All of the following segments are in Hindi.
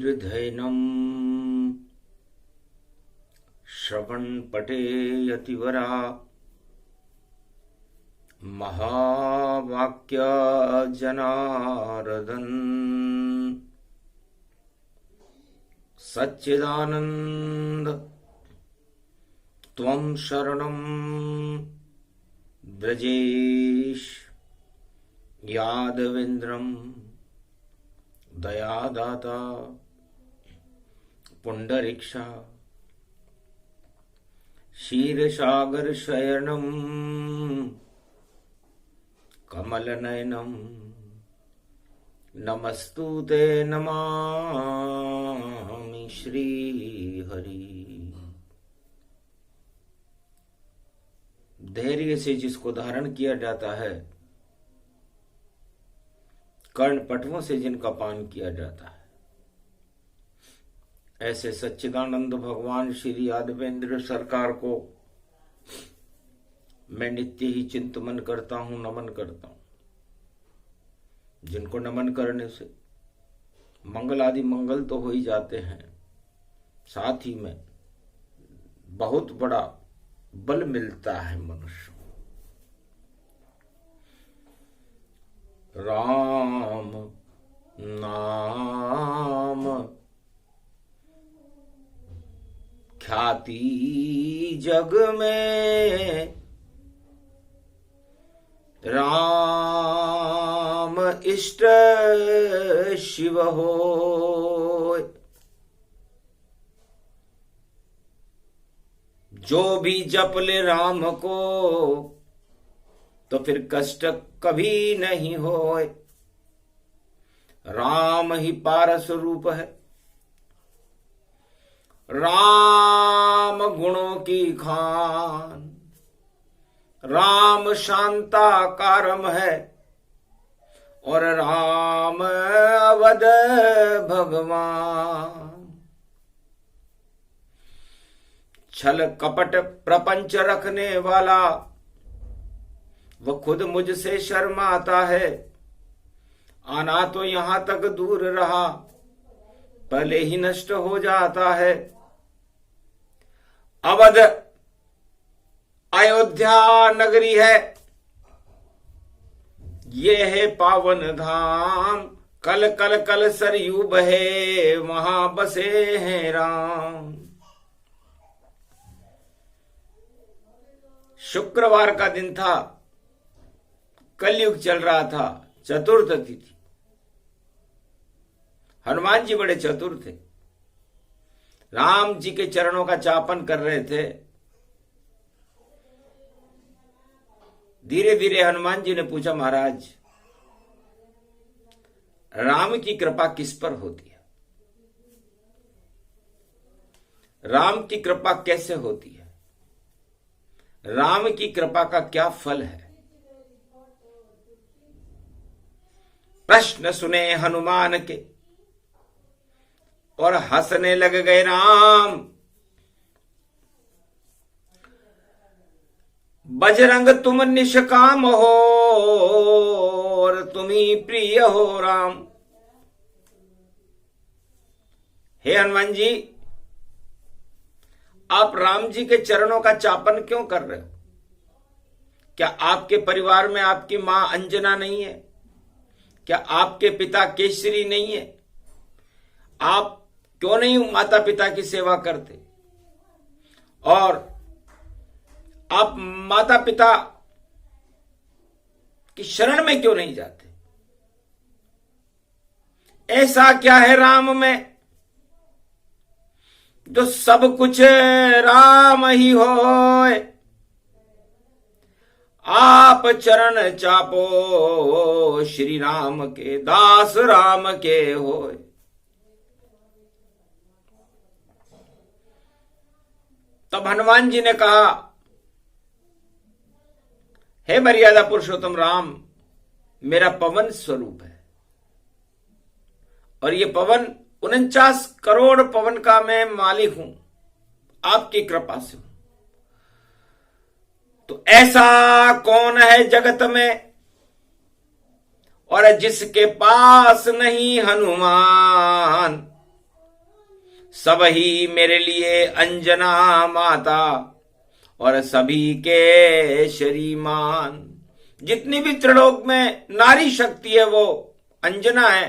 वीरधैनम् श्रवणपटे यतिवरा महावाक्य जनार्दन सच्चिदानंद त्वं शरणं ब्रजेश यादवेन्द्रं दयादाता पुंडरीक्षा क्षीरसागर शयनं कमलनयनं नमस्तुते नमामि श्रीहरि। धैर्य से जिसको धारण किया जाता है, कर्णपटवों से जिनका पान किया जाता है, ऐसे सच्चिदानंद भगवान श्री यादवेंद्र सरकार को मैं नित्य ही चिंतन करता हूं, नमन करता हूं। जिनको नमन करने से मंगल आदि मंगल तो हो ही जाते हैं, साथ ही में बहुत बड़ा बल मिलता है मनुष्य को। राम नाम ख्याति जग में, राम इष्ट शिव होय। जो भी जप ले राम को तो फिर कष्ट कभी नहीं होय। राम ही पारस रूप है, राम गुणों की खान, राम शांताकारम है और राम अवध भगवान। छल कपट प्रपंच रखने वाला वो खुद मुझसे शर्माता है। आना तो यहां तक दूर रहा, पहले ही नष्ट हो जाता है। अवध अयोध्या नगरी है, ये है पावन धाम। कल कल कल सरयू बहे, वहां बसे हैं राम। शुक्रवार का दिन था, कलयुग चल रहा था, चतुर्थी थी। हनुमान जी बड़े चतुर थे, राम जी के चरणों का चापन कर रहे थे। धीरे धीरे हनुमान जी ने पूछा, महाराज राम की कृपा किस पर होती है? राम की कृपा कैसे होती है? राम की कृपा का क्या फल है? प्रश्न सुने हनुमान के और हंसने लग गए राम। बजरंग तुम निष्काम हो और तुम ही प्रिय हो राम। हे हनुमान जी, आप राम जी के चरणों का चापन क्यों कर रहे हो? क्या आपके परिवार में आपकी मां अंजना नहीं है? क्या आपके पिता केसरी नहीं है? आप क्यों नहीं माता पिता की सेवा करते? और आप माता पिता की शरण में क्यों नहीं जाते? ऐसा क्या है राम में जो सब कुछ राम ही होए? आप चरण चापो श्री राम के, दास राम के होए। तब हनुमान जी ने कहा, हे मर्यादा पुरुषोत्तम राम, मेरा पवन स्वरूप है और ये पवन 49 करोड़ पवन का मैं मालिक हूं, आपकी कृपा से हूं। तो ऐसा कौन है जगत में और जिसके पास नहीं हनुमान? सब ही मेरे लिए अंजना माता और सभी के श्रीमान। जितनी भी त्रिलोक में नारी शक्ति है वो अंजना है,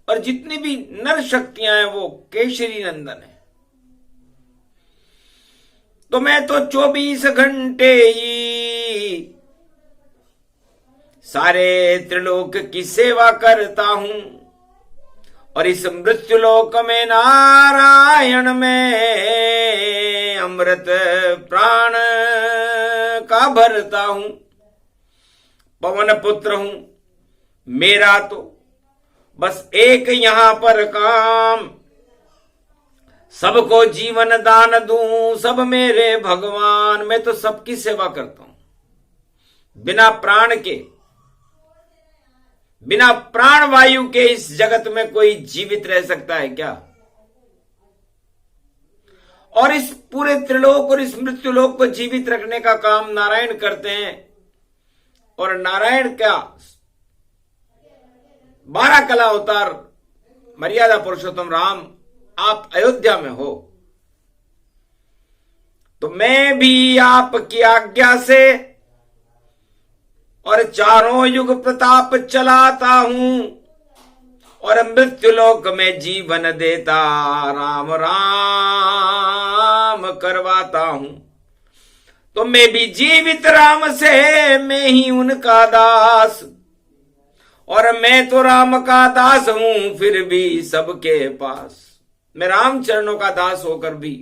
और जितनी भी नर शक्तियां हैं वो केशरी नंदन है। तो मैं तो 24 घंटे ही सारे त्रिलोक की सेवा करता हूं, और इस मृत्युलोक में नारायण में अमृत प्राण का भरता हूं। पवन पुत्र हूं, मेरा तो बस एक यहां पर काम, सबको जीवन दान दूं सब मेरे भगवान। मैं तो सबकी सेवा करता हूं। बिना प्राण के, बिना प्राण वायु के इस जगत में कोई जीवित रह सकता है क्या? और इस पूरे त्रिलोक और इस मृत्युलोक को जीवित रखने का काम नारायण करते हैं। और नारायण का 12 कला अवतार मर्यादा पुरुषोत्तम राम आप अयोध्या में हो, तो मैं भी आपकी आज्ञा से और चारों युग प्रताप चलाता हूं, और मृत्युलोक में जीवन देता राम राम करवाता हूं। तो मैं भी जीवित राम से, मैं ही उनका दास, और मैं तो राम का दास हूं फिर भी सबके पास। मैं राम चरणों का दास होकर भी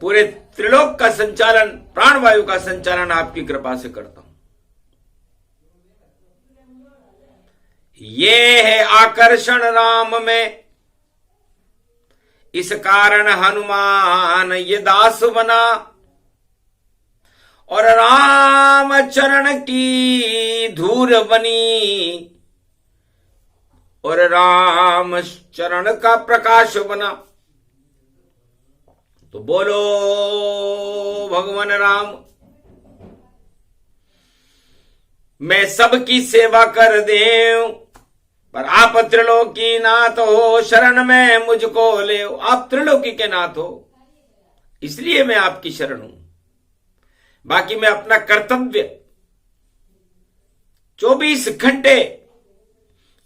पूरे त्रिलोक का संचालन, प्राणवायु का संचालन आपकी कृपा से करता हूं। ये है आकर्षण राम में, इस कारण हनुमान ये दास बना, और राम चरण की धूल बनी, और राम चरण का प्रकाश बना। तो बोलो भगवान राम, मैं सबकी सेवा कर देऊं, पर आप त्रिलोकी नाथ हो, शरण में मुझको ले। आप त्रिलोकी के नाथ हो, इसलिए मैं आपकी शरण हूं। बाकी मैं अपना कर्तव्य 24 घंटे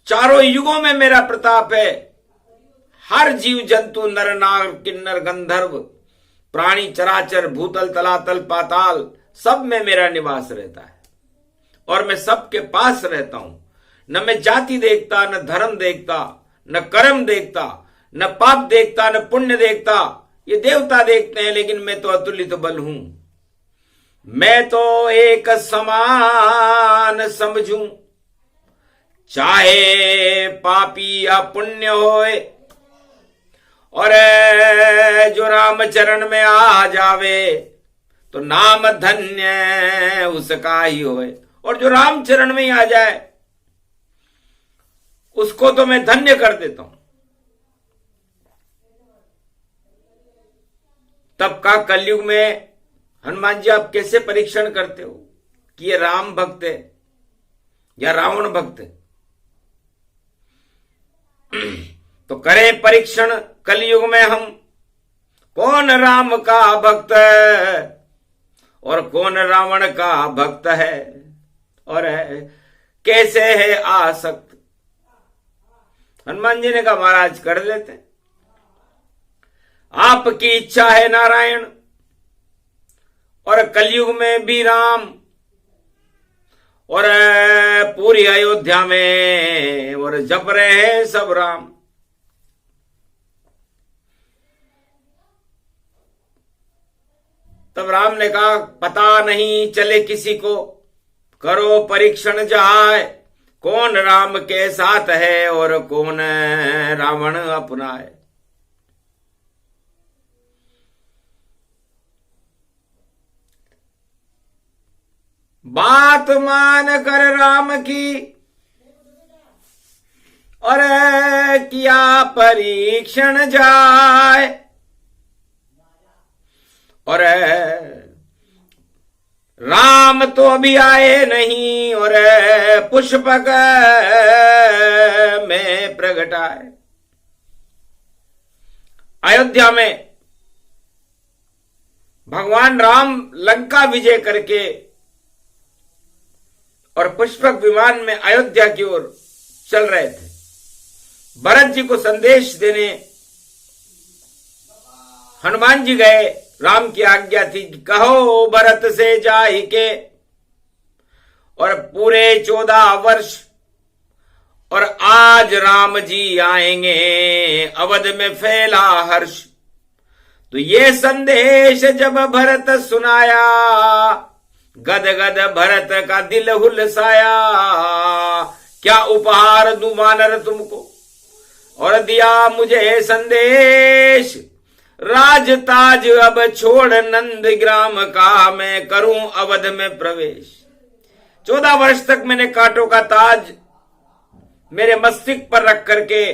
चारों युगों में मेरा प्रताप है। हर जीव जंतु, नर नाग किन्नर गंधर्व, प्राणी चराचर, भूतल तलातल पाताल, सब में मेरा निवास रहता है, और मैं सबके पास रहता हूं। न मैं जाति देखता, न धर्म देखता, न कर्म देखता, न पाप देखता, न पुण्य देखता। ये देवता देखते हैं, लेकिन मैं तो अतुलित बल हूं। मैं तो एक समान समझूं, चाहे पापी या पुण्य होए, और जो राम चरण में आ जावे तो नाम धन्य उसका ही होए। और जो राम चरण में ही आ जाए उसको तो मैं धन्य कर देता हूं। तब का कलयुग में हनुमान जी आप कैसे परीक्षण करते हो कि ये राम भक्त है या रावण भक्त है? तो करें परीक्षण कलयुग में हम, कौन राम का भक्त है और कौन रावण का भक्त है, और कैसे है आसक्त। हनुमान जी ने कहा महाराज कर लेते, आपकी इच्छा है नारायण, और कलयुग में भी राम, और पूरी अयोध्या में और जप रहे हैं सब राम। तब राम ने कहा पता नहीं चले किसी को, करो परीक्षण जाए, कौन राम के साथ है और कौन रावण अपना है। बात मान कर राम की और किया परीक्षण जाए, और राम तो अभी आए नहीं और पुष्पक में प्रगटाए। अयोध्या में भगवान राम लंका विजय करके और पुष्पक विमान में अयोध्या की ओर चल रहे थे। भरत जी को संदेश देने हनुमान जी गए। राम की आज्ञा थी कि कहो भरत से जाहि के, और पूरे 14 वर्ष और आज राम जी आएंगे, अवध में फैला हर्ष। तो ये संदेश जब भरत सुनाया, गद गद भरत का दिल हुलसाया। क्या उपहार दूं वानर तुमको, और दिया मुझे संदेश। राज ताज अब छोड़ नंद ग्राम का, मैं करूं अवध में प्रवेश। 14 वर्ष तक मैंने कांटों का ताज मेरे मस्तिष्क पर रख करके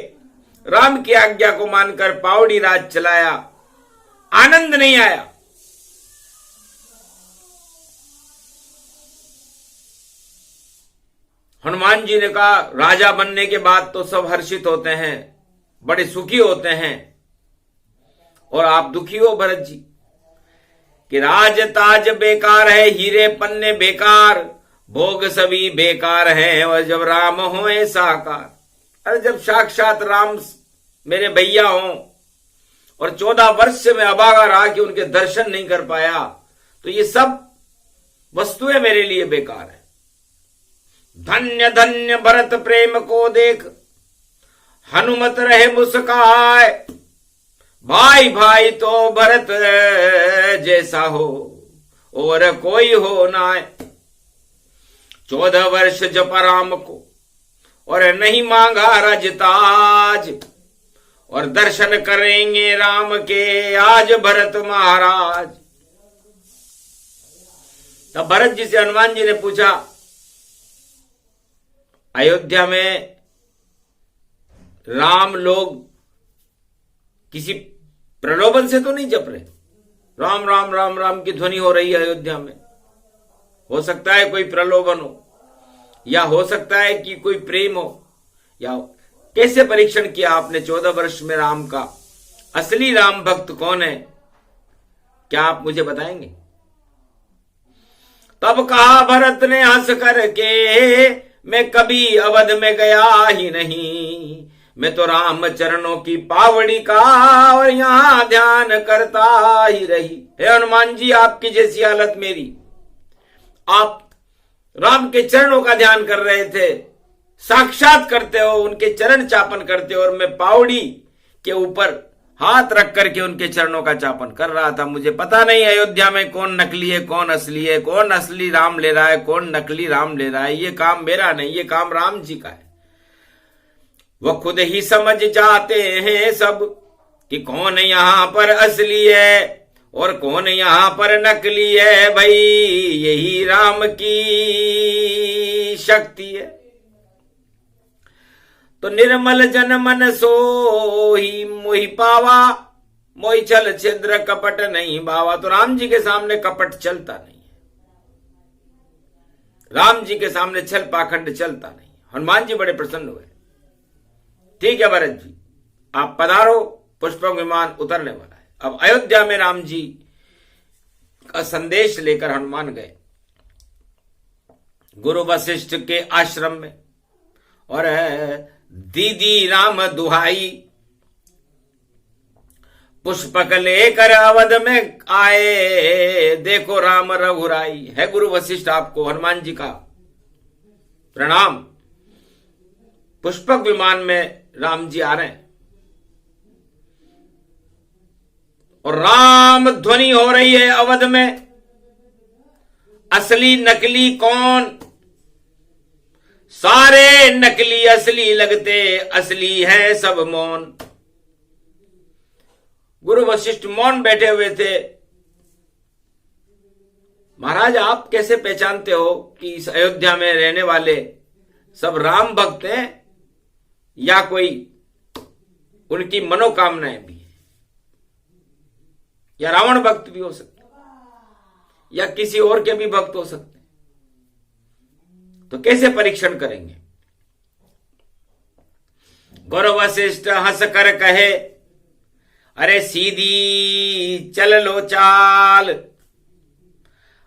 राम की आज्ञा को मानकर पावड़ी राज चलाया, आनंद नहीं आया। हनुमान जी ने कहा, राजा बनने के बाद तो सब हर्षित होते हैं, बड़े सुखी होते हैं, और आप दुखी हो भरत जी कि राज ताज बेकार है, हीरे पन्ने बेकार, भोग सभी बेकार हैं, और जब राम होए साकार। अरे जब साक्षात राम मेरे भैया हों और 14 वर्ष से मैं अभागा रहा कि उनके दर्शन नहीं कर पाया, तो ये सब वस्तुएं मेरे लिए बेकार है। धन्य धन्य भरत प्रेम को देख, हनुमत रहे मुस्काए। भाई भाई तो भरत जैसा हो, और कोई हो ना। 14 वर्ष जप राम को, और नहीं मांगा राजताज, और दर्शन करेंगे राम के आज भरत महाराज। तब भरत जी से हनुमान जी ने पूछा, अयोध्या में राम लोग किसी प्रलोभन से तो नहीं जप रहे? राम राम राम राम की ध्वनि हो रही है अयोध्या में। हो सकता है कोई प्रलोभन हो, या हो सकता है कि कोई प्रेम हो, या कैसे परीक्षण किया आपने 14 वर्ष में राम का? असली राम भक्त कौन है, क्या आप मुझे बताएंगे? तब कहा भरत ने हंस करके, मैं कभी अवध में गया ही नहीं, मैं तो राम चरणों की पावड़ी का और यहां ध्यान करता ही रही। हे हनुमान जी, आपकी जैसी हालत मेरी। आप राम के चरणों का ध्यान कर रहे थे, साक्षात करते हो, उनके चरण चापन करते हो, और मैं पावड़ी के ऊपर हाथ रख करके उनके चरणों का चापन कर रहा था। मुझे पता नहीं अयोध्या में कौन नकली है, कौन असली है, कौन असली राम ले रहा है, कौन नकली राम ले रहा है। ये काम मेरा नहीं, ये काम राम जी का है। वो खुद ही समझ जाते हैं सब कि कौन यहां पर असली है और कौन यहां पर नकली है। भाई यही राम की शक्ति है। तो निर्मल जन मन सोही मोहि पावा, मोहि छल छिद्र कपट नहीं भावा। तो राम जी के सामने कपट चलता नहीं है, राम जी के सामने छल पाखंड चलता नहीं। हनुमान जी बड़े प्रसन्न हुए। ठीक है भरत जी, आप पधारो, पुष्पक विमान उतरने वाला है। अब अयोध्या में राम जी का संदेश लेकर हनुमान गए गुरु वशिष्ठ के आश्रम में, और दीदी राम दुहाई पुष्पक लेकर अवध में आए, देखो राम रघुराई। है गुरु वशिष्ठ, आपको हनुमान जी का प्रणाम। पुष्पक विमान में राम जी आ रहे हैं और राम ध्वनि हो रही है अवध में। असली नकली कौन? सारे नकली असली लगते, असली है सब मौन। गुरु वशिष्ठ मौन बैठे हुए थे। महाराज, आप कैसे पहचानते हो कि इस अयोध्या में रहने वाले सब राम भक्त हैं या कोई उनकी मनोकामनाएं भी है, या रावण भक्त भी हो सकते? या किसी और के भी भक्त हो सकते हैं, तो कैसे परीक्षण करेंगे? गुरु वशिष्ठ हंस कर कहे, अरे सीधी चल लो चाल,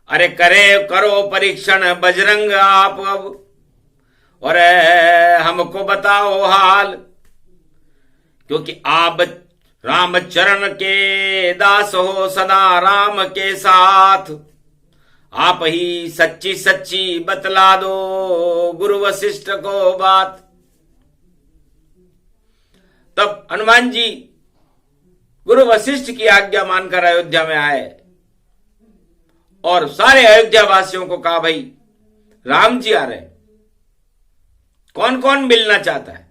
अरे करो परीक्षण बजरंग आप अब, और हमको बताओ हाल, क्योंकि आप राम चरण के दास हो सदा राम के साथ, आप ही सच्ची सच्ची बतला दो गुरु वशिष्ठ को बात। तब हनुमान जी गुरु वशिष्ठ की आज्ञा मानकर अयोध्या में आए और सारे अयोध्या वासियों को कहा, भाई राम जी आ रहे हैं, कौन कौन मिलना चाहता है?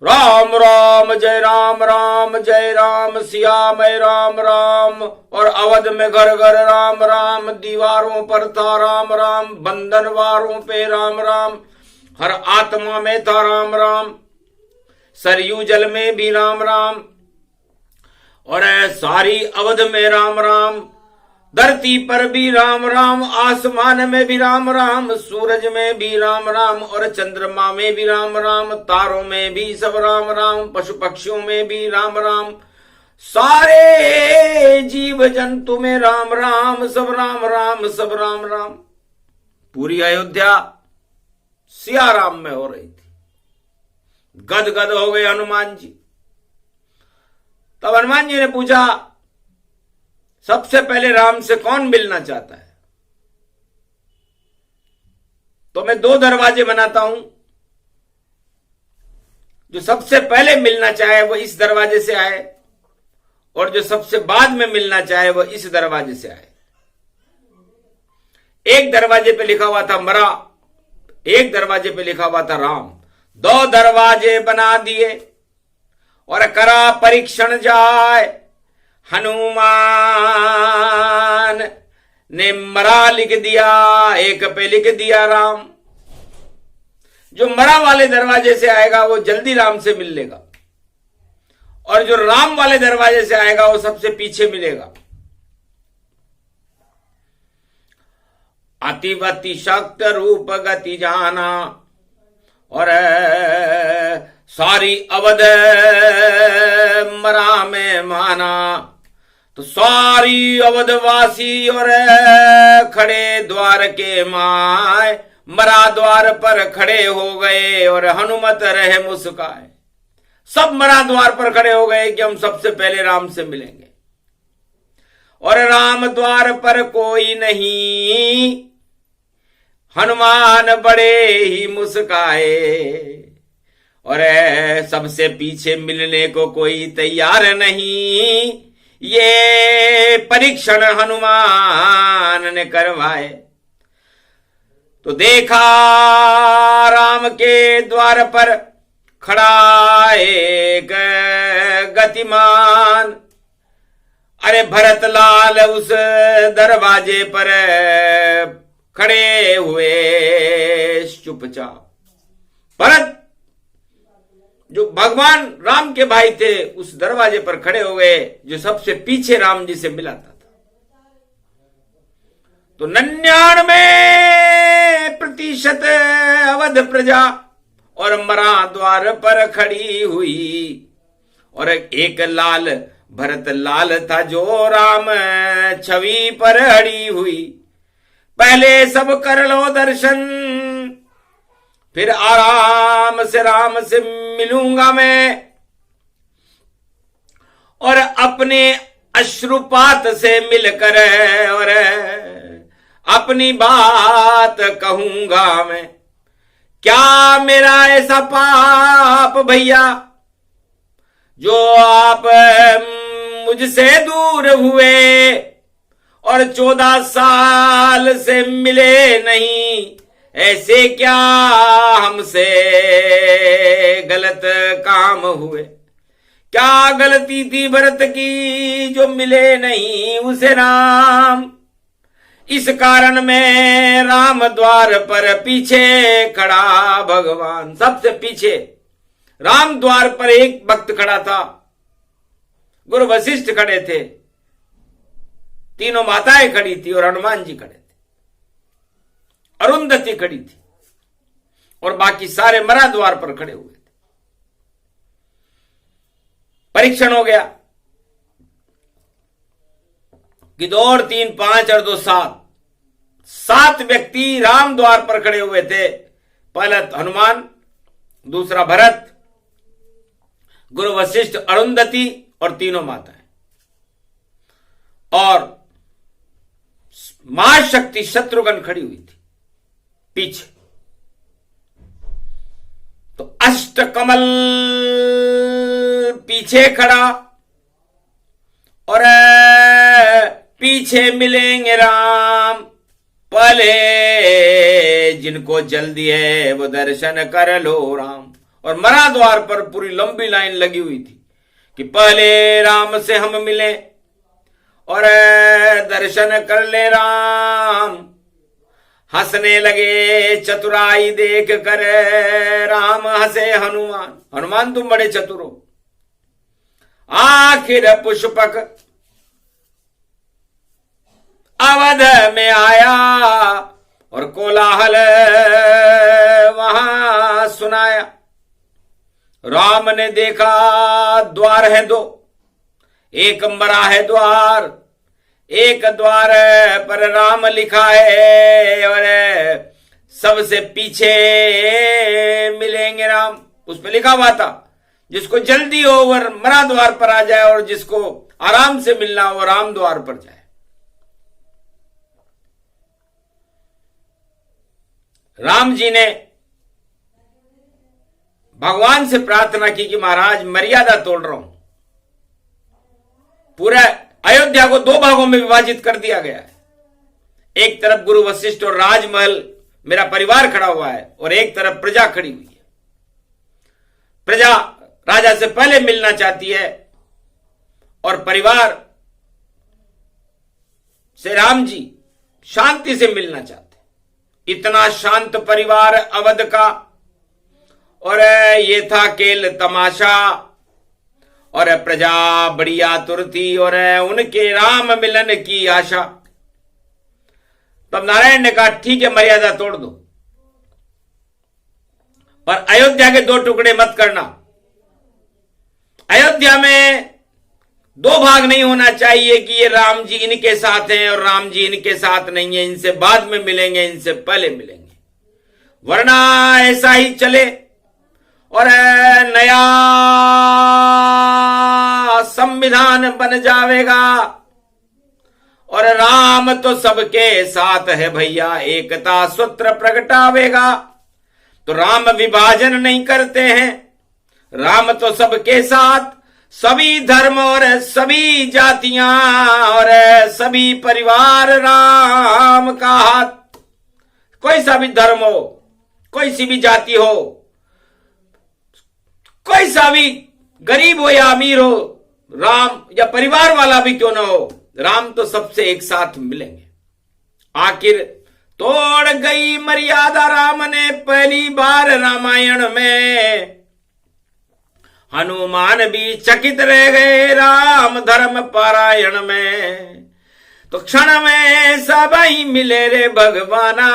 राम राम जय राम, राम जय राम, सिया में राम राम, और अवध में घर घर राम राम, दीवारों पर था राम राम, बंधनवारों पे राम राम, हर आत्मा में था राम राम, सरयू जल में भी राम राम, और सारी अवध में राम राम, धरती पर भी राम राम, आसमान में भी राम राम, सूरज में भी राम राम, और चंद्रमा में भी राम राम, तारों में भी सब राम राम, पशु पक्षियों में भी राम राम, सारे जीव जंतु में राम राम, सब राम राम, सब राम राम। पूरी अयोध्या सिया राम में हो रही थी। गदगद हो गए हनुमान जी। तब हनुमान जी ने पूछा, सबसे पहले राम से कौन मिलना चाहता है? तो मैं 2 दरवाजे बनाता हूं, जो सबसे पहले मिलना चाहे वो इस दरवाजे से आए, और जो सबसे बाद में मिलना चाहे वो इस दरवाजे से आए। एक दरवाजे पे लिखा हुआ था मरा, एक दरवाजे पे लिखा हुआ था राम। 2 दरवाजे बना दिए और करा परीक्षण जाए। हनुमान ने मरा लिख दिया, एक पे लिख दिया राम। जो मरा वाले दरवाजे से आएगा वो जल्दी राम से मिल लेगा, और जो राम वाले दरवाजे से आएगा वो सबसे पीछे मिलेगा। अतिवति शक्त रूप गति जाना, और सारी अवध मरा में माना। तो सारी अवधवासी और खड़े द्वार के माय, मरा द्वार पर खड़े हो गए और हनुमत रहे मुस्काए। सब मरा द्वार पर खड़े हो गए कि हम सबसे पहले राम से मिलेंगे। और राम द्वार पर कोई नहीं, हनुमान बड़े ही मुस्काए। और सबसे पीछे मिलने को कोई तैयार नहीं, ये परीक्षण हनुमान ने करवाए। तो देखा राम के द्वार पर खड़ा एक गतिमान, अरे भरत लाल उस दरवाजे पर खड़े हुए चुपचाप। भरत जो भगवान राम के भाई थे उस दरवाजे पर खड़े हो गए, जो सबसे पीछे राम जी से मिलाता था। तो 99% अवध प्रजा और मरा द्वार पर खड़ी हुई। और एक लाल भरत लाल था जो राम छवि पर अड़ी हुई। पहले सब कर लो दर्शन, फिर आराम से राम से मिलूंगा मैं, और अपने अश्रुपात से मिलकर और अपनी बात कहूंगा मैं। क्या मेरा ऐसा पाप भैया जो आप मुझसे दूर हुए और 14 साल से मिले नहीं? ऐसे क्या हमसे गलत काम हुए? क्या गलती थी भरत की जो मिले नहीं उसे राम? इस कारण मैं राम द्वार पर पीछे खड़ा भगवान। सबसे पीछे राम द्वार पर एक भक्त खड़ा था, गुरु वशिष्ठ खड़े थे। तीनों माताएं खड़ी थी और हनुमान जी खड़े थे, अरुंधति खड़ी थी और बाकी सारे मरा द्वार पर खड़े हुए थे। परीक्षण हो गया कि 2 और 3 5 और 2 7 व्यक्ति राम द्वार पर खड़े हुए थे। पहला हनुमान, दूसरा भरत, गुरु वशिष्ठ, अरुंधति और तीनों माताएं, और महाशक्ति शत्रुघ्न खड़ी हुई थी पीछे। तो अष्टकमल पीछे खड़ा और पीछे मिलेंगे राम, पहले जिनको जल्दी है वो दर्शन कर लो राम। और मरा द्वार पर पूरी लंबी लाइन लगी हुई थी कि पहले राम से हम मिले और दर्शन कर ले राम। हंसने लगे चतुराई देख कर राम, हंसे हनुमान, हनुमान तुम बड़े चतुर हो। आखिर पुष्पक अवध में आया और कोलाहल वहां सुनाया। राम ने देखा द्वार है 2, एक मरा है द्वार, एक द्वार पर राम लिखा है और सबसे पीछे मिलेंगे राम। उस पर लिखा हुआ था जिसको जल्दी हो वो मरा द्वार पर आ जाए और जिसको आराम से मिलना हो वो राम द्वार पर जाए। राम जी ने भगवान से प्रार्थना की कि महाराज मर्यादा तोड़ रहा हूं। पूरा अयोध्या को 2 भागों में विभाजित कर दिया गया है। एक तरफ गुरु वशिष्ठ और राजमहल मेरा परिवार खड़ा हुआ है और एक तरफ प्रजा खड़ी हुई है। प्रजा राजा से पहले मिलना चाहती है और परिवार से राम जी शांति से मिलना चाहते। इतना शांत परिवार अवध का, और ये था खेल तमाशा, और प्रजा बड़ी आतुर थी और उनके राम मिलन की आशा। तब नारायण ने कहा ठीक है मर्यादा तोड़ दो, पर अयोध्या के 2 टुकड़े मत करना। अयोध्या में 2 भाग नहीं होना चाहिए कि ये राम जी इनके साथ हैं और राम जी इनके साथ नहीं है, इनसे बाद में मिलेंगे, इनसे पहले मिलेंगे, वरना ऐसा ही चले और नया संविधान बन जाएगा। और राम तो सबके साथ है भैया, एकता सूत्र प्रगटावेगा। तो राम विभाजन नहीं करते हैं, राम तो सबके साथ, सभी धर्म और सभी जातियां और सभी परिवार राम का हाथ। कोई सा भी धर्म हो, कोई सी भी जाति हो, कोई सा भी गरीब हो या अमीर हो, राम या परिवार वाला भी क्यों ना हो, राम तो सबसे एक साथ मिलेंगे। आखिर तोड़ गई मर्यादा राम ने पहली बार रामायण में। हनुमान भी चकित रह गए राम धर्म पारायण में। तो क्षण में सब ही मिले रे भगवाना,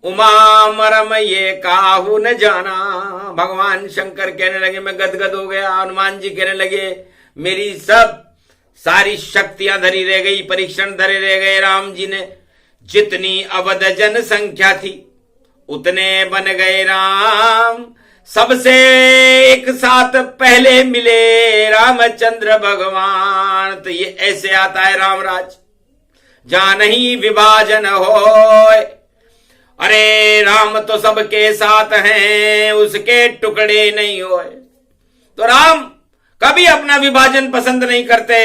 उमा मरम ये काहू न जाना। भगवान शंकर कहने लगे मैं गदगद हो गया। हनुमान जी कहने लगे मेरी सारी शक्तियां धरी रह गई, परीक्षण धरे रह गए। राम जी ने जितनी अवध जनसंख्या थी उतने बन गए राम, सबसे एक साथ पहले मिले रामचंद्र भगवान। तो ये ऐसे आता है रामराज जहां नहीं विभाजन हो। अरे राम तो सबके साथ हैं, उसके टुकड़े नहीं होए। तो राम कभी अपना विभाजन पसंद नहीं करते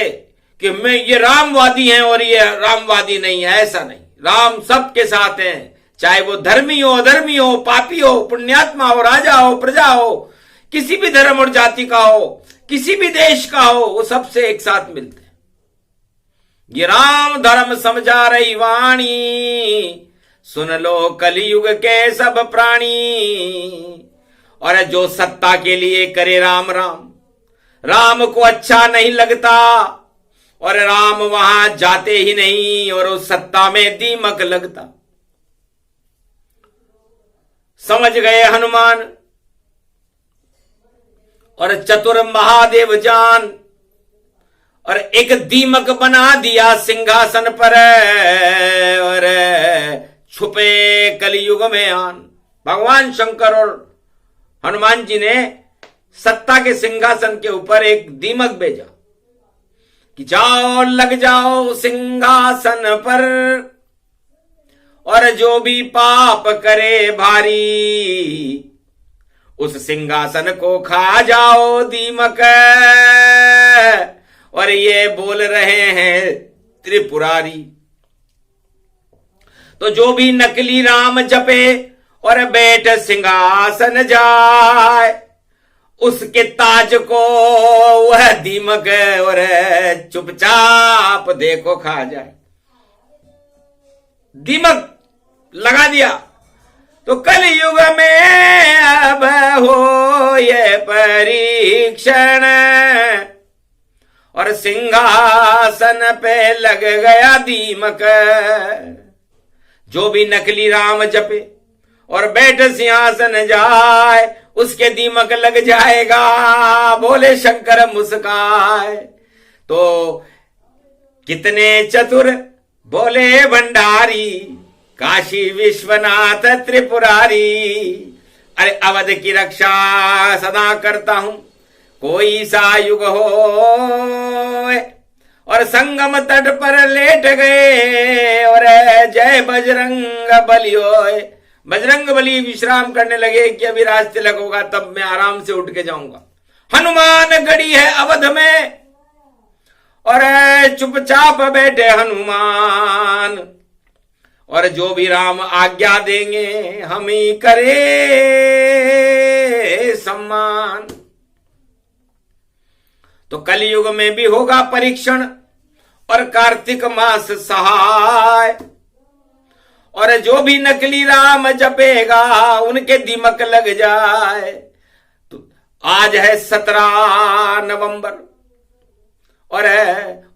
कि मैं ये रामवादी हैं और ये रामवादी नहीं है, ऐसा नहीं। राम सबके साथ हैं, चाहे वो धर्मी हो, अधर्मी हो, पापी हो, पुण्यात्मा हो, राजा हो, प्रजा हो, किसी भी धर्म और जाति का हो, किसी भी देश का हो, वो सबसे एक साथ मिलते हैं। ये राम धर्म समझा रही वाणी, सुन लो कलयुग के सब प्राणी। और जो सत्ता के लिए करे राम राम, राम को अच्छा नहीं लगता, और राम वहां जाते ही नहीं और उस सत्ता में दीमक लगता। समझ गए हनुमान और चतुर महादेव जान और एक दीमक बना दिया सिंहासन पर और छुपे कलयुग में आन। भगवान शंकर और हनुमान जी ने सत्ता के सिंहासन के ऊपर एक दीमक भेजा कि जाओ लग जाओ सिंहासन पर और जो भी पाप करे भारी उस सिंहासन को खा जाओ दीमक। और ये बोल रहे हैं त्रिपुरारी। तो जो भी नकली राम जपे और बैठ सिंहासन जाए उसके ताज को वह दीमक और चुपचाप देखो खा जाए। दीमक लगा दिया। तो कल युग में अब हो ये परीक्षण और सिंहासन पे लग गया दीमक। जो भी नकली राम जपे और बैठ सिंहासन जाए उसके दीमक लग जाएगा। बोले शंकर मुस्काए। तो कितने चतुर बोले भंडारी काशी विश्वनाथ त्रिपुरारी। अरे अवध की रक्षा सदा करता हूं कोई सा युग हो। और संगम तट पर लेट गए और जय बजरंग बली होए। बजरंग बली विश्राम करने लगे कि अभी राज तिलक होगा तब मैं आराम से उठ के जाऊंगा। हनुमान गड़ी है अवध में और चुपचाप बैठे हनुमान। और जो भी राम आज्ञा देंगे हम ही करे सम्मान। तो कलयुग में भी होगा परीक्षण और कार्तिक मास सहाय। और जो भी नकली राम जपेगा उनके दीमक लग जाए। तो आज है 17 नवंबर और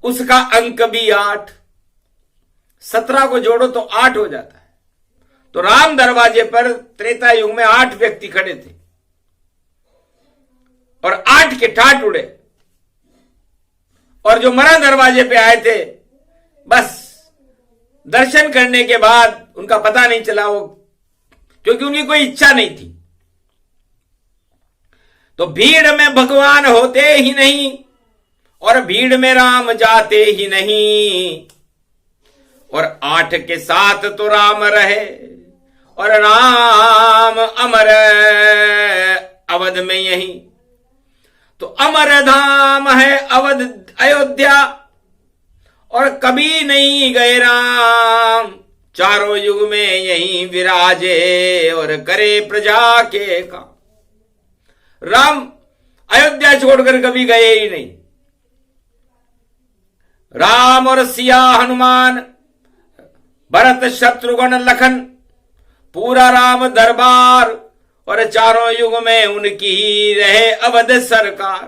उसका अंक भी 8। 17 को जोड़ो तो 8 हो जाता है। तो राम दरवाजे पर त्रेता युग में 8 व्यक्ति खड़े थे और 8 के ठाठ उड़े। और जो मरा दरवाजे पे आए थे बस दर्शन करने के बाद उनका पता नहीं चला वो, क्योंकि उनकी कोई इच्छा नहीं थी। तो भीड़ में भगवान होते ही नहीं और भीड़ में राम जाते ही नहीं। और 8 के साथ तो राम रहे और राम अमर अवध में यही। तो अमर धाम है अवध अयोध्या और कभी नहीं गए राम। चारों युग में यही विराजे और करे प्रजा के काम। राम अयोध्या छोड़कर कभी गए ही नहीं। राम और सिया हनुमान भरत शत्रुघ्न लखन पूरा राम दरबार और चारों युग में उनकी ही रहे अवध सरकार।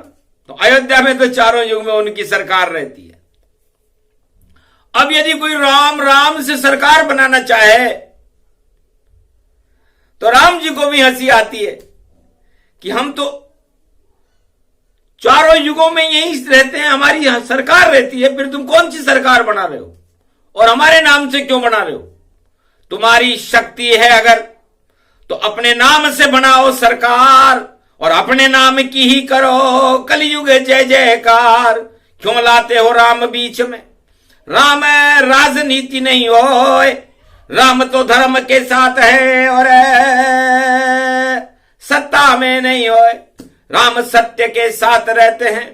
तो अयोध्या में तो चारों युग में उनकी सरकार रहती है। अब यदि कोई राम राम से सरकार बनाना चाहे तो राम जी को भी हंसी आती है कि हम तो चारों युगों में यही रहते हैं, हमारी सरकार रहती है, फिर तुम कौन सी सरकार बना रहे हो और हमारे नाम से क्यों बना रहे हो? तुम्हारी शक्ति है अगर तो अपने नाम से बनाओ सरकार और अपने नाम की ही करो कलयुग जय जयकार। क्यों लाते हो राम बीच में? राम राजनीति नहीं हो, राम तो धर्म के साथ है और सत्ता में नहीं हो। राम सत्य के साथ रहते हैं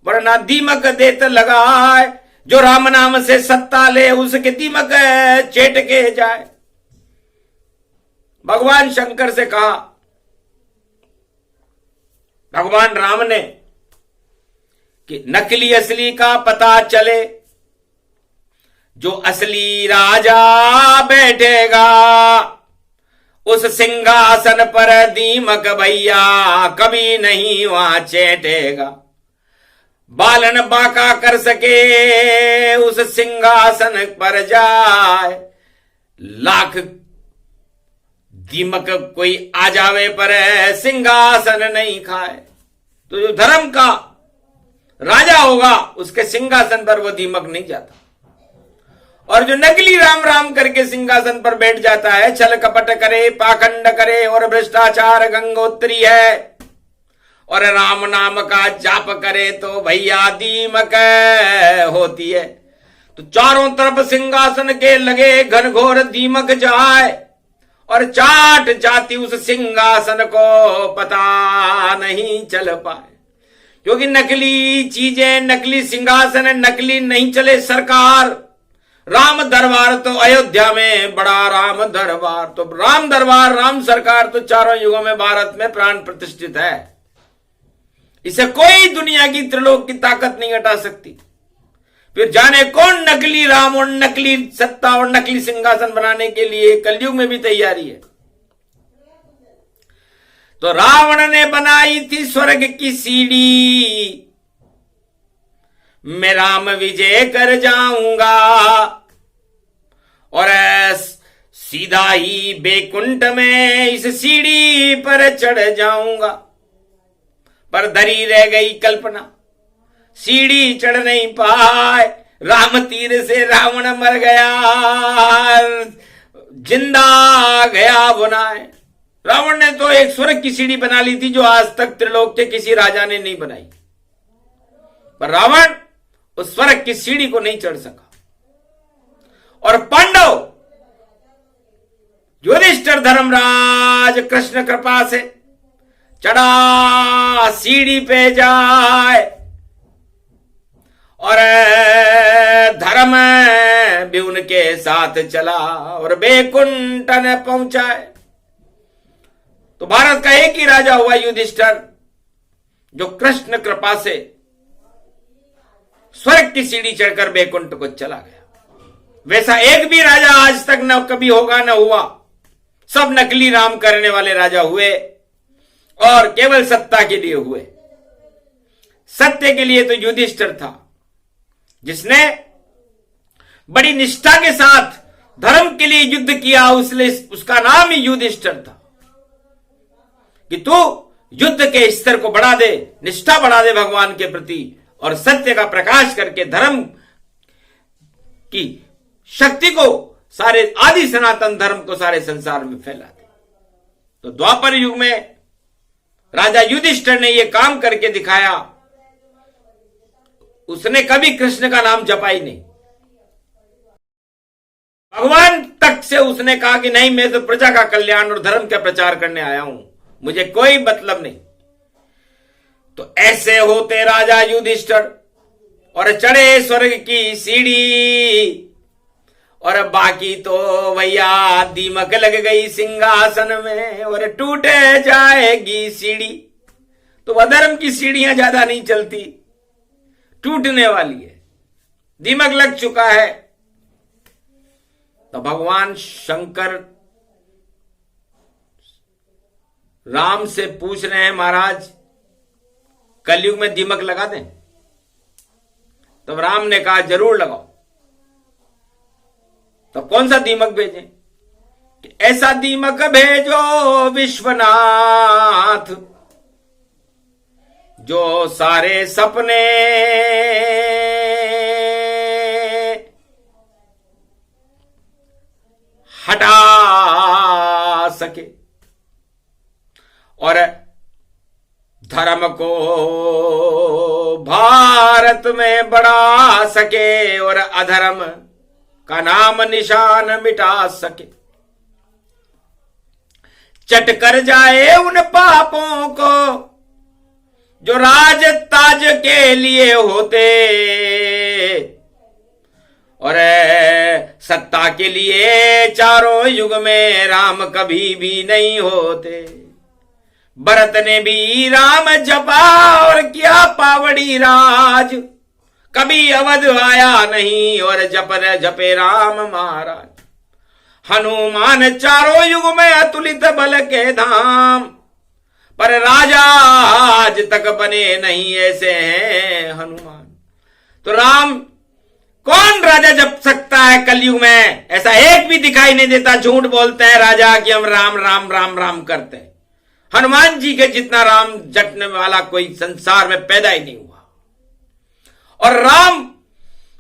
वरना दीमक देत लगाए। जो राम नाम से सत्ता ले उसके दीमक चेट के जाए। भगवान शंकर से कहा, भगवान राम ने कि नकली असली का पता चले। जो असली राजा बैठेगा उस सिंहासन पर दीमक भैया कभी नहीं वहां चेटेगा। बालन बांका कर सके उस सिंहासन पर जाए, लाख दीमक कोई आ जावे पर सिंहासन नहीं खाए। तो जो धर्म का राजा होगा उसके सिंहासन पर वो दीमक नहीं जाता। और जो नकली राम राम करके सिंहासन पर बैठ जाता है, छल कपट करे, पाखंड करे और भ्रष्टाचार गंगोत्री है, और राम नाम का जाप करे तो भैया दीमक होती है। तो चारों तरफ सिंहासन के लगे घनघोर दीमक जाए, और चाट जाती उस सिंहासन को पता नहीं चल पाए। क्योंकि नकली चीजें, नकली सिंहासन, नकली नहीं चले सरकार। राम दरबार तो अयोध्या में बड़ा राम दरबार, तो राम दरबार, राम सरकार तो चारों युगों में भारत में प्राण प्रतिष्ठित है। इसे कोई दुनिया की त्रिलोक की ताकत नहीं हटा सकती। फिर जाने कौन नकली राम और नकली सत्ता और नकली सिंहासन बनाने के लिए कलयुग में भी तैयारी है। तो रावण ने बनाई थी स्वर्ग की सीढ़ी, मैं राम विजय कर जाऊंगा और सीधा ही बैकुंठ में इस सीढ़ी पर चढ़ जाऊंगा। पर धरी रह गई कल्पना, सीढ़ी चढ़ नहीं पाए। राम तीर से रावण मर गया, जिंदा गया बुनाए। रावण ने तो एक स्वर्ग की सीढ़ी बना ली थी जो आज तक त्रिलोक के किसी राजा ने नहीं बनाई, पर रावण उस स्वर्ग की सीढ़ी को नहीं चढ़ सका। और पांडव युधिष्ठिर धर्मराज कृष्ण कृपा से चढ़ा सीढ़ी पे जाए, और धर्म भी उनके साथ चला और बैकुंठ ने पहुंचाए। तो भारत का एक ही राजा हुआ युधिष्ठिर, जो कृष्ण कृपा से स्वर्ग की सीढ़ी चढ़कर बैकुंठ को चला गया। वैसा एक भी राजा आज तक न कभी होगा न हुआ। सब नकली राम करने वाले राजा हुए और केवल सत्ता के लिए हुए। सत्य के लिए तो युधिष्ठिर था, जिसने बड़ी निष्ठा के साथ धर्म के लिए युद्ध किया, उसका नाम ही युधिष्ठिर था। कि तू युद्ध के स्तर को बढ़ा दे, निष्ठा बढ़ा दे भगवान के प्रति, और सत्य का प्रकाश करके धर्म की शक्ति को, सारे आदि सनातन धर्म को सारे संसार में फैला दे। तो द्वापर युग में राजा युधिष्ठिर ने यह काम करके दिखाया। उसने कभी कृष्ण का नाम जपा ही नहीं। भगवान तक से उसने कहा कि नहीं, मैं तो प्रजा का कल्याण और धर्म का प्रचार करने आया हूं, मुझे कोई मतलब नहीं। तो ऐसे होते राजा युधिष्ठिर और चढ़े स्वर्ग की सीढ़ी, और बाकी तो भैया दीमक लग गई सिंहासन में और टूटे जाएगी सीढ़ी। तो अधर्म की सीढ़ियां ज्यादा नहीं चलती, टूटने वाली है, दीमक लग चुका है। तो भगवान शंकर राम से पूछ रहे हैं, महाराज कलयुग में दीमक लगा दें? तब राम ने कहा जरूर लगाओ। तो कौन सा दीमक भेजें? कि ऐसा दीमक भेजो विश्वनाथ, जो सारे सपने हटा सके और धर्म को भारत में बढ़ा सके और अधर्म का नाम निशान मिटा सके। चट कर जाए उन पापों को जो राज ताज के लिए होते, और सत्ता के लिए चारों युग में राम कभी भी नहीं होते। भरत ने भी राम जपा और किया पावड़ी राज, कभी अवध आया नहीं और जपे राम महाराज। हनुमान चारों युग में अतुलित बल के धाम, पर राजा आज तक बने नहीं, ऐसे हैं हनुमान। तो राम कौन राजा जप सकता है कलयुग में? ऐसा एक भी दिखाई नहीं देता। झूठ बोलते हैं राजा कि हम राम राम राम राम करते हैं। हनुमान जी के जितना राम जपने वाला कोई संसार में पैदा ही नहीं हुआ। और राम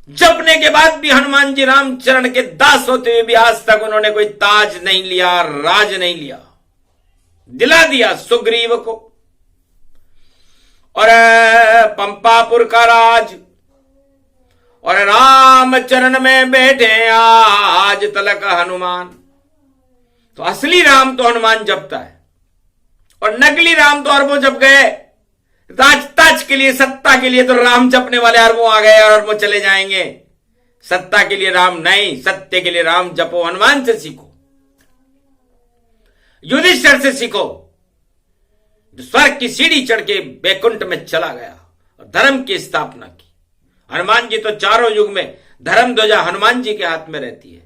जपने के बाद भी हनुमान जी रामचरण के दास होते हुए भी आज तक उन्होंने कोई ताज नहीं लिया, राज नहीं लिया। दिला दिया सुग्रीव को और पंपापुर का राज, और राम चरण में बैठे आज तलक हनुमान। तो असली राम तो हनुमान जपता है, और नकली राम तो अरबों जप गए। राज ताज के लिए, सत्ता के लिए तो राम जपने वाले अरबों आ गए और अरबों चले जाएंगे। सत्ता के लिए राम नहीं, सत्य के लिए राम जपो। हनुमान से सीखो, युधिष्ठिर से सीखो, जो स्वर्ग की सीढ़ी चढ़ के बैकुंठ में चला गया और धर्म की स्थापना की। हनुमान जी तो चारों युग में धर्म ध्वजा हनुमान जी के हाथ में रहती है।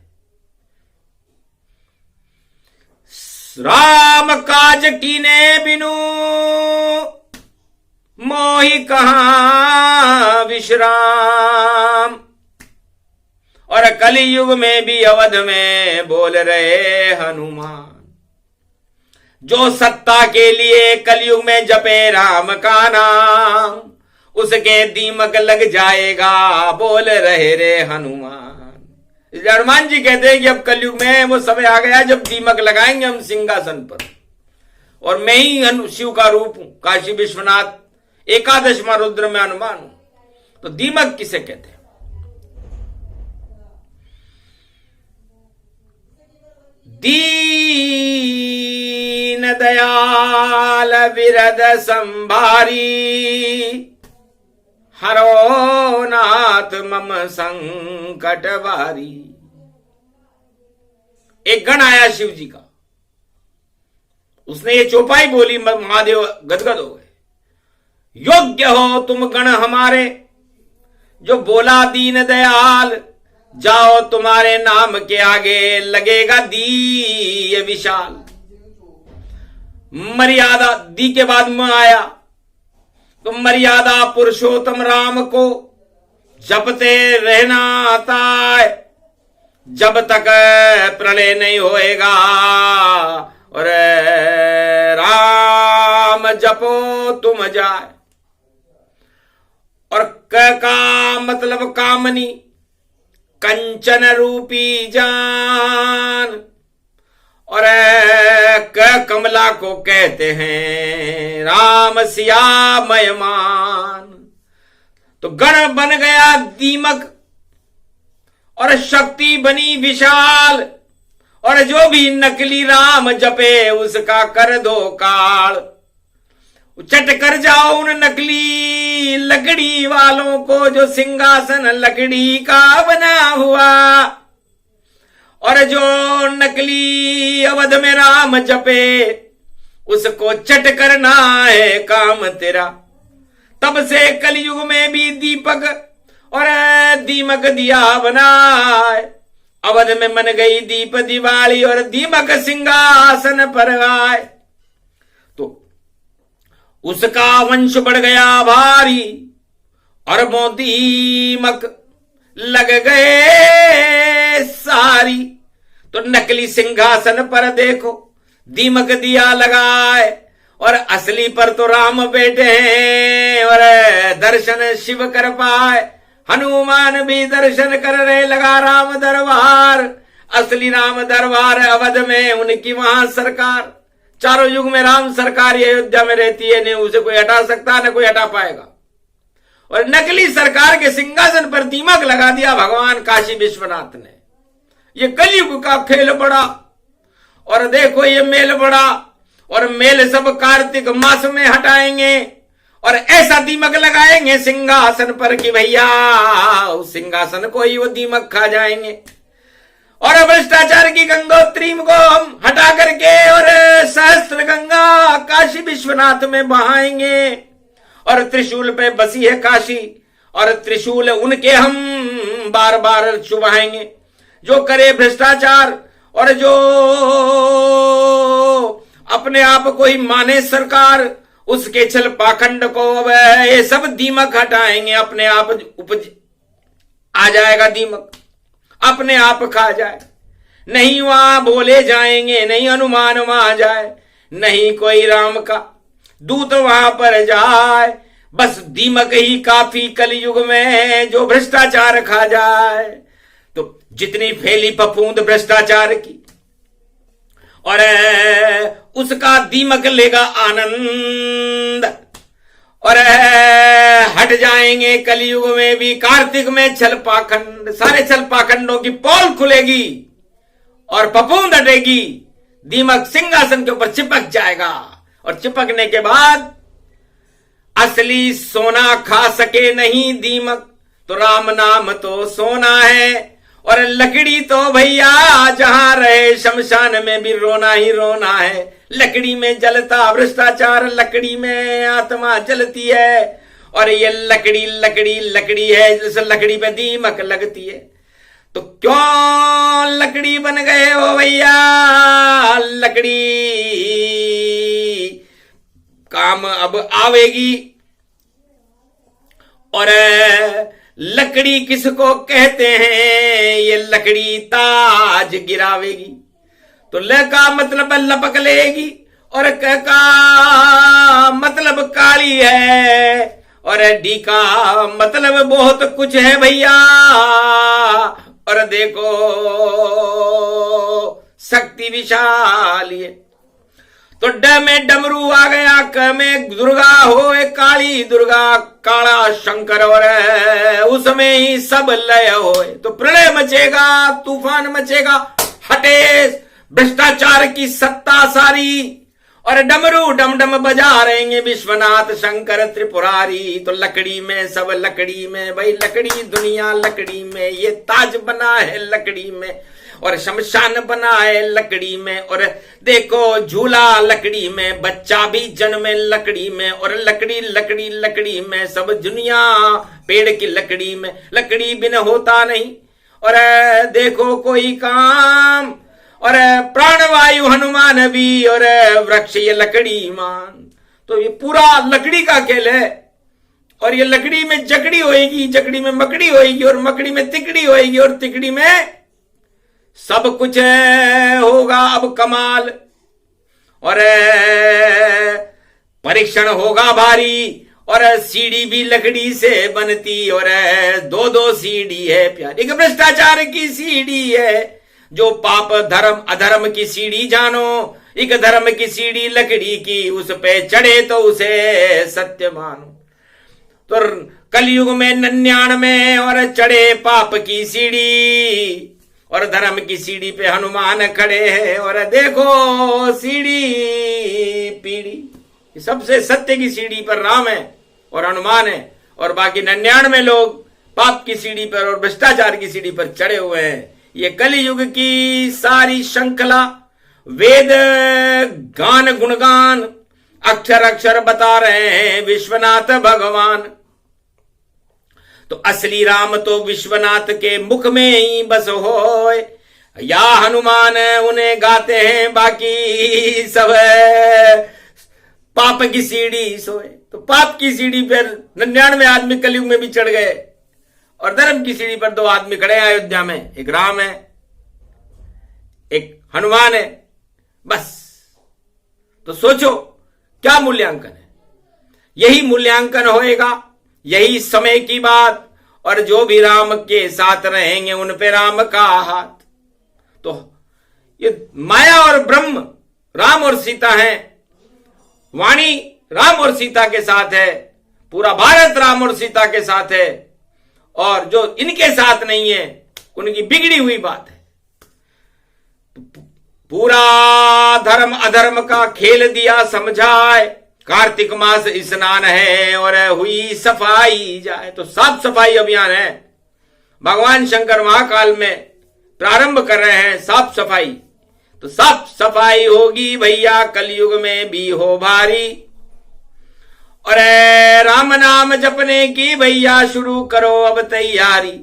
राम काज कीने बिनु मोहि कहां विश्राम, और कलयुग में भी अवध में बोल रहे हनुमान। जो सत्ता के लिए कलयुग में जपे राम का नाम, उसके दीमक लग जाएगा, बोल रहे रे हनुमान। हनुमान जी कहते हैं कि अब कलयुग में वो समय आ गया जब दीमक लगाएंगे हम सिंहासन पर, और मैं ही शिव का रूप हूं, काशी विश्वनाथ, एकादशवां रुद्र में हनुमान हूं। तो दीमक किसे कहते हैं? दीन दयाल विरद संभारी, हरो नाथ मम संकट वारी। एक गण आया शिव जी का, उसने ये चौपाई बोली, महादेव गदगद हो गए। योग्य हो तुम गण हमारे, जो बोला दीन दयाल, जाओ तुम्हारे नाम के आगे लगेगा दी विशाल। मर्यादा दी के बाद में आया, तो मर्यादा पुरुषोत्तम राम को जपते रहना आता है जब तक प्रलय नहीं होएगा। और राम जपो तुम जाए, और क का मतलब कामनी, कंचन रूपी जान, और क कमला को कहते हैं राम सिया मयमान। तो गण बन गया दीमक, और शक्ति बनी विशाल, और जो भी नकली राम जपे उसका कर दो काल। चट कर जाओ उन नकली लकड़ी वालों को, जो सिंहासन लकड़ी का बना हुआ, और जो नकली अवध में राम जपे उसको चट करना है काम तेरा। तब से कलयुग में भी दीपक और दीमक दिया बनाए, अवध में मन गई दीप दिवाली, और दीमक सिंहासन पर आए। तो उसका वंश बढ़ गया भारी, अरबों दीमक लग गए सारी। तो नकली सिंहासन पर देखो दीमक दिया लगाए, और असली पर तो राम बैठे हैं, और दर्शन शिव कर पाए। हनुमान भी दर्शन कर रहे, लगा राम दरबार, असली राम दरबार अवध में, उनकी वहां सरकार। चारों युग में राम सरकार अयोध्या में रहती है, नहीं उसे कोई हटा सकता, न कोई हटा पाएगा। और नकली सरकार के सिंहासन पर दीमक लगा दिया भगवान काशी विश्वनाथ ने। ये कलयुग का खेल बड़ा, और देखो ये मेल बड़ा, और मेल सब कार्तिक मास में हटाएंगे, और ऐसा दीमक लगाएंगे सिंहासन पर कि भैया उस सिंहासन को ही वो दीमक खा जाएंगे। और भ्रष्टाचार की गंगोत्री को हम हटा करके और सहस्त्र गंगा काशी विश्वनाथ में बहाएंगे, और त्रिशूल पे बसी है काशी, और त्रिशूल उनके हम बार बार चुभाएंगे। जो करे भ्रष्टाचार और जो अपने आप को ही माने सरकार, उसके छल पाखंड को अब ये सब दीमक हटाएंगे, अपने आप उपज आ जाएगा दीमक, अपने आप खा जाए। नहीं वहां बोले जाएंगे, नहीं हनुमान वहां जाए, नहीं कोई राम का दूत वहां पर जाए, बस दीमक ही काफी कलयुग में जो भ्रष्टाचार खा जाए। तो जितनी फैली फफूंद भ्रष्टाचार की और उसका दीमक लेगा आनंद, और हट जाएंगे कलयुग में भी कार्तिक में छल पाखंड, सारे छल पाखंडों की पोल खुलेगी और फफूंद हटेगी, दीमक सिंहासन के ऊपर चिपक जाएगा, और चिपकने के बाद असली सोना खा सके नहीं दीमक, तो राम नाम तो सोना है, और लकड़ी तो भैया जहां रहे शमशान में भी रोना ही रोना है। लकड़ी में जलता भ्रष्टाचार, लकड़ी में आत्मा जलती है, और ये लकड़ी लकड़ी लकड़ी है, जिस लकड़ी पे दीमक लगती है। तो क्यों लकड़ी बन गए हो भैया? लकड़ी काम अब आवेगी, और लकड़ी किसको कहते हैं? ये लकड़ी ताज गिरावेगी। तो ल का मतलब लपक लेगी, और क का मतलब काली है, और डी का मतलब बहुत कुछ है भैया। और देखो शक्ति विशाली है। तो ड में डमरू आ गया, क में दुर्गा हो, काली दुर्गा, काला शंकर, और उसमें ही सब लय हो। तो प्रलय मचेगा, तूफान मचेगा, हटे भ्रष्टाचार की सत्ता सारी, और डमरू डम डम बजा रहेंगे विश्वनाथ शंकर त्रिपुरारी। तो लकड़ी में सब लकड़ी में भाई, लकड़ी दुनिया लकड़ी में, ये ताज बना है लकड़ी में, और शमशान बना है लकड़ी में, और देखो झूला लकड़ी में, बच्चा भी जन्मे लकड़ी में, और लकड़ी लकड़ी लकड़ी में, सब दुनिया पेड़ की लकड़ी में, लकड़ी बिन होता नहीं। और देखो कोई काम, और प्राणवायु हनुमान भी, और वृक्ष ये लकड़ी मान। तो ये पूरा लकड़ी का खेल है, और ये लकड़ी में जकड़ी होएगी, जकड़ी में मकड़ी होएगी, और मकड़ी में तिकड़ी होएगी, और तिकड़ी में सब कुछ होगा अब कमाल। और परीक्षण होगा भारी, और सीढ़ी भी लकड़ी से बनती, और दो दो सीढ़ी है प्यारी, एक भ्रष्टाचार की सीढ़ी है, जो पाप धर्म अधर्म की सीढ़ी जानो, एक धर्म की सीढ़ी लकड़ी की, उस पे चढ़े तो उसे सत्य मानो। तो कलयुग में 99 और चढ़े पाप की सीढ़ी, और धर्म की सीढ़ी पे हनुमान खड़े हैं, और देखो सीढ़ी पीढ़ी सबसे सत्य की सीढ़ी पर राम है और हनुमान है, और बाकी 99 लोग पाप की सीढ़ी पर और भ्रष्टाचार की सीढ़ी पर चढ़े हुए हैं। ये कलयुग की सारी श्रृंखला, वेद गान गुणगान अक्षर अक्षर बता रहे हैं विश्वनाथ भगवान। तो असली राम तो विश्वनाथ के मुख में ही बस होए, या हनुमान उन्हें गाते हैं, बाकी सब पाप की सीढ़ी सोए। तो पाप की सीढ़ी पर 99 आदमी कलयुग में भी चढ़ गए, और धर्म की सीढ़ी पर 2 आदमी खड़े हैं अयोध्या में, एक राम है एक हनुमान है, बस। तो सोचो क्या मूल्यांकन है? यही मूल्यांकन होएगा, यही समय की बात, और जो भी राम के साथ रहेंगे उन पे राम का हाथ। तो ये माया और ब्रह्म राम और सीता हैं, वाणी राम और सीता के साथ है, पूरा भारत राम और सीता के साथ है, और जो इनके साथ नहीं है उनकी बिगड़ी हुई बात है। पूरा धर्म अधर्म का खेल दिया समझाए, कार्तिक मास स्नान है और हुई सफाई जाए। तो साफ सफाई अभियान है, भगवान शंकर महाकाल में प्रारंभ कर रहे हैं साफ सफाई। तो साफ सफाई होगी भैया, कलयुग में भी हो भारी, और राम नाम जपने की भैया शुरू करो अब तैयारी।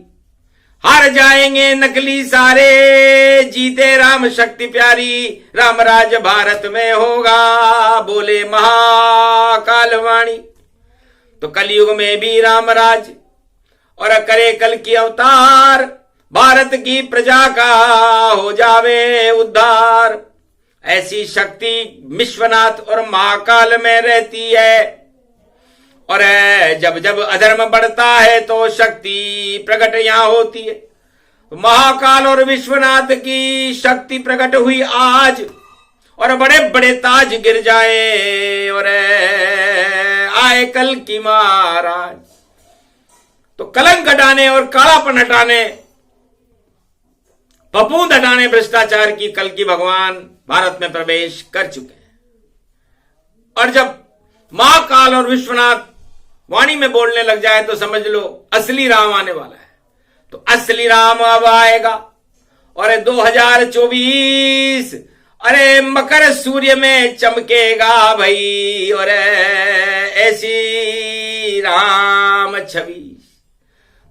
हार जाएंगे नकली सारे, जीते राम शक्ति प्यारी, राम राज भारत में होगा, बोले महाकाल वाणी। तो कलयुग में भी राम राज और करे कल की अवतार, भारत की प्रजा का हो जावे उद्धार। ऐसी शक्ति विश्वनाथ और महाकाल में रहती है, और जब जब अधर्म बढ़ता है तो शक्ति प्रकट यहां होती है। महाकाल और विश्वनाथ की शक्ति प्रकट हुई आज, और बड़े बड़े ताज गिर जाए, और आए कल की महाराज। तो कलंक हटाने और कालापन हटाने, पपूंद हटाने भ्रष्टाचार की कल की भगवान भारत में प्रवेश कर चुके हैं। और जब महाकाल और विश्वनाथ वाणी में बोलने लग जाए तो समझ लो असली राम आने वाला है। तो असली राम अब आएगा, और 2024 अरे मकर सूर्य में चमकेगा भाई, और ऐसी राम छवि।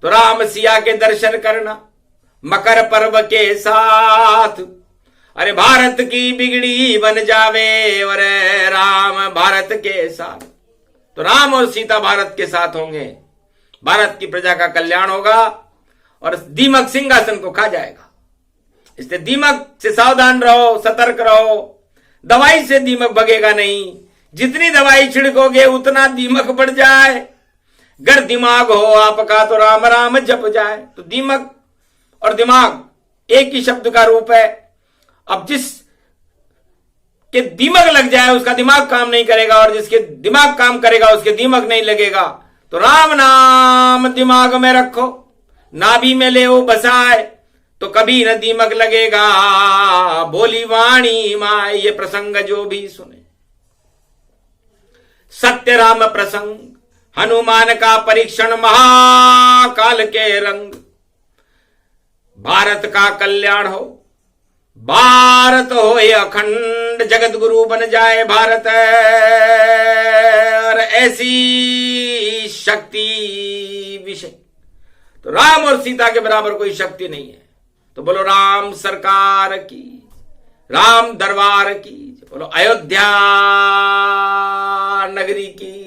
तो राम सिया के दर्शन करना मकर पर्व के साथ, अरे भारत की बिगड़ी बन जावे, और राम भारत के साथ। तो राम और सीता भारत के साथ होंगे, भारत की प्रजा का कल्याण होगा, और दीमक सिंहासन को खा जाएगा। इसलिए दीमक से सावधान रहो, सतर्क रहो। दवाई से दीमक भगेगा नहीं, जितनी दवाई छिड़कोगे उतना दीमक बढ़ जाए। अगर दिमाग हो आपका तो राम राम जप जाए। तो दीमक और दिमाग एक ही शब्द का रूप है। अब जिस के दीमक लग जाए उसका दिमाग काम नहीं करेगा, और जिसके दिमाग काम करेगा उसके दीमक नहीं लगेगा। तो राम नाम दिमाग में रखो, नाभि में ले बसाए, तो कभी न दीमक लगेगा, बोली वाणी माए। ये प्रसंग जो भी सुने, सत्य राम प्रसंग, हनुमान का परीक्षण, महाकाल के रंग। भारत का कल्याण हो, भारत हो ये अखंड, जगत गुरु बन जाए भारत, और ऐसी शक्ति विषय। तो राम और सीता के बराबर कोई शक्ति नहीं है। तो बोलो राम सरकार की, राम दरबार की, बोलो अयोध्या नगरी की।